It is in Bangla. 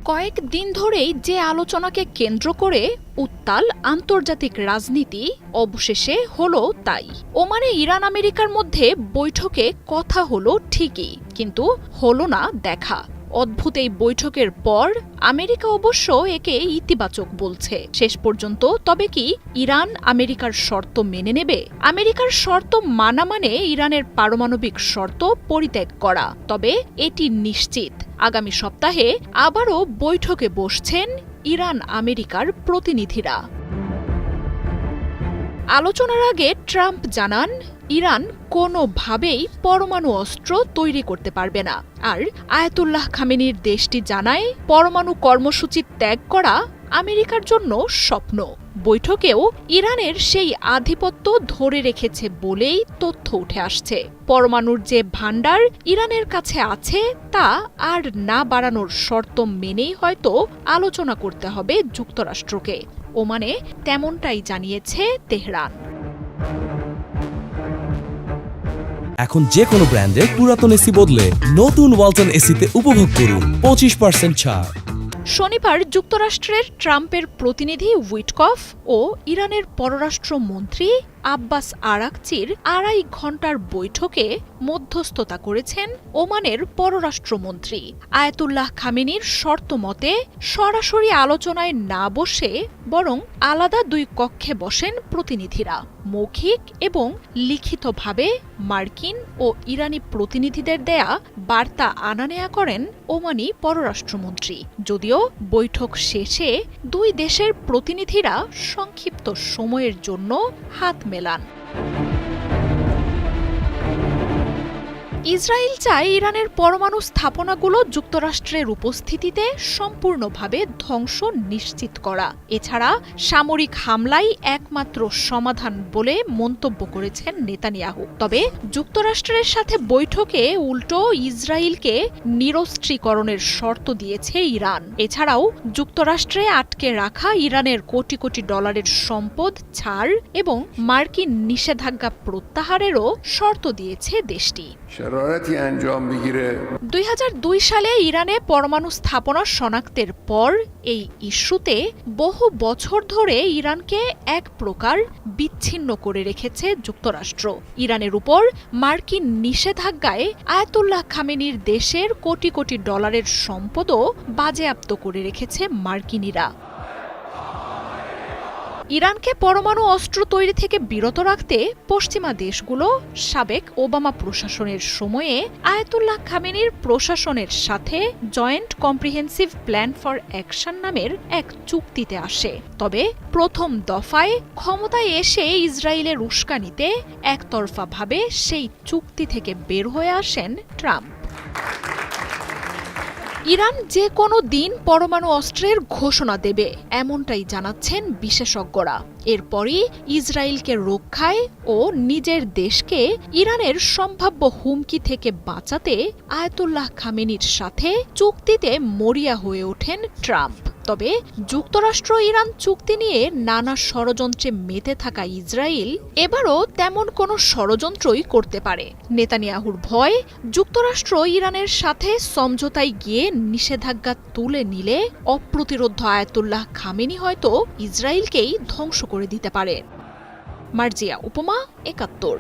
কয়েকদিন ধরেই যে আলোচনাকে কেন্দ্র করে উত্তাল আন্তর্জাতিক রাজনীতি অবশেষে হলো তাই। ওমানে ইরান আমেরিকার মধ্যে বৈঠকে কথা হলো ঠিকই, কিন্তু হলো না দেখা। অদ্ভুত এই বৈঠকের পর আমেরিকা অবশ্য একে ইতিবাচক বলছে শেষ পর্যন্ত। তবে কি ইরান আমেরিকার শর্ত মেনে নেবে? আমেরিকার শর্ত মানা মানে ইরানের পারমাণবিক শর্ত পরিত্যাগ করা। তবে এটি নিশ্চিত, আগামী সপ্তাহে আবারও বৈঠকে বসছেন ইরান আমেরিকার প্রতিনিধিরা। আলোচনার আগে ট্রাম্প জানান, ইরান কোনোভাবেই পরমাণু অস্ত্র তৈরি করতে পারবে না। আর আয়াতুল্লাহ খামেনির দেশটি জানায়, পরমাণু কর্মসূচি ত্যাগ করা আমেরিকার জন্য স্বপ্ন। বৈঠকেও ইরানের সেই আধিপত্য ধরে রেখেছে বলেই তথ্য উঠে আসছে। পরমাণুর যে ভাণ্ডার ইরানের কাছে আছে তা আর না বাড়ানোর শর্ত মেনেই হয়তো আলোচনা করতে হবে যুক্তরাষ্ট্রকে। ওমানে তেমনটাই জানিয়েছে তেহরান। এখন যে কোনো ব্র্যান্ডের পুরাতন এসি বদলে নতুন ওয়ালটন এসিতে উপভোগ করুন 25% ছাড়। শনিবার যুক্তরাষ্ট্রের ট্রাম্পের প্রতিনিধি উইটকফ ও ইরানের পররাষ্ট্রমন্ত্রী আব্বাস আরাকচির ২.৫ ঘণ্টার বৈঠকে মধ্যস্থতা করেছেন ওমানের পররাষ্ট্রমন্ত্রী। আয়াতুল্লাহ খামেনির শর্ত মতে সরাসরি আলোচনায় না বসে বরং আলাদা ২ কক্ষে বসেন প্রতিনিধিরা। মৌখিক এবং লিখিতভাবে মার্কিন ও ইরানি প্রতিনিধিদের দেয়া বার্তা আনা নেয়া করেন ওমানি পররাষ্ট্রমন্ত্রী। যদিও বৈঠক শেষে ২ দেশের প্রতিনিধিরা সংক্ষিপ্ত সময়ের জন্য হাত মেলান। ইসরায়েল চায় ইরানের পরমাণু স্থাপনাগুলো যুক্তরাষ্ট্রের উপস্থিতিতে সম্পূর্ণভাবে ধ্বংস নিশ্চিত করা। এছাড়া সামরিক হামলাই একমাত্র সমাধান বলে মন্তব্য করেছেন নেতানিয়াহু। তবে যুক্তরাষ্ট্রের সাথে বৈঠকে উল্টো ইসরায়েলকে নিরস্ত্রীকরণের শর্ত দিয়েছে ইরান। এছাড়াও যুক্তরাষ্ট্রে আটকে রাখা ইরানের কোটি কোটি ডলারের সম্পদ ছাড় এবং মার্কিন নিষেধাজ্ঞা প্রত্যাহারেরও শর্ত দিয়েছে দেশটি। ২০০২ সালে ইরানে পরমাণু স্থাপনা শনাক্তের পর এই ইস্যুতে বহু বছর ধরে ইরানকে এক প্রকার বিচ্ছিন্ন করে রেখেছে যুক্তরাষ্ট্র। ইরানের উপর মার্কিন নিষেধাজ্ঞায় আয়াতুল্লাহ খামেনির দেশের কোটি কোটি ডলারের সম্পদও বাজেয়াপ্ত করে রেখেছে মার্কিনিরা। ইরানকে পরমাণু অস্ত্র তৈরি থেকে বিরত রাখতে পশ্চিমা দেশগুলো সাবেক ওবামা প্রশাসনের সময়ে আয়াতুল্লাহ খামেনির প্রশাসনের সাথে joint comprehensive plan for action নামের এক চুক্তিতে আসে। তবে প্রথম দফায় ক্ষমতায় এসে ইসরায়েলের উস্কানিতে একতরফাভাবে সেই চুক্তি থেকে বের হয়ে আসেন ট্রাম্প। ইরান যে কোনো দিন পরমাণু অস্ত্রের ঘোষণা দেবে, এমনটাই জানাচ্ছেন বিশেষজ্ঞরা। এরপরই ইসরায়েলকে রক্ষায় ও নিজের দেশকে ইরানের সম্ভাব্য হুমকি থেকে বাঁচাতে আয়াতুল্লাহ খামেনির সাথে চুক্তিতে মরিয়া হয়ে ওঠেন ট্রাম্প। তবে যুক্তরাষ্ট্র ইরান চুক্তি নিয়ে নানা ষড়যন্ত্রে মেতে থাকা ইসরায়েল এবারও তেমন কোনো ষড়যন্ত্রই করতে পারে। নেতানিয়াহুর ভয়, যুক্তরাষ্ট্র ইরানের সাথে সমঝোতায় গিয়ে নিষেধাজ্ঞা তুলে নিলে অপ্রতিরোধ্য আয়াতুল্লাহ খামেনি হয়তো ইসরায়েলকেই ধ্বংস করে দিতে পারে। মার্জিয়া উপমা, ৭১।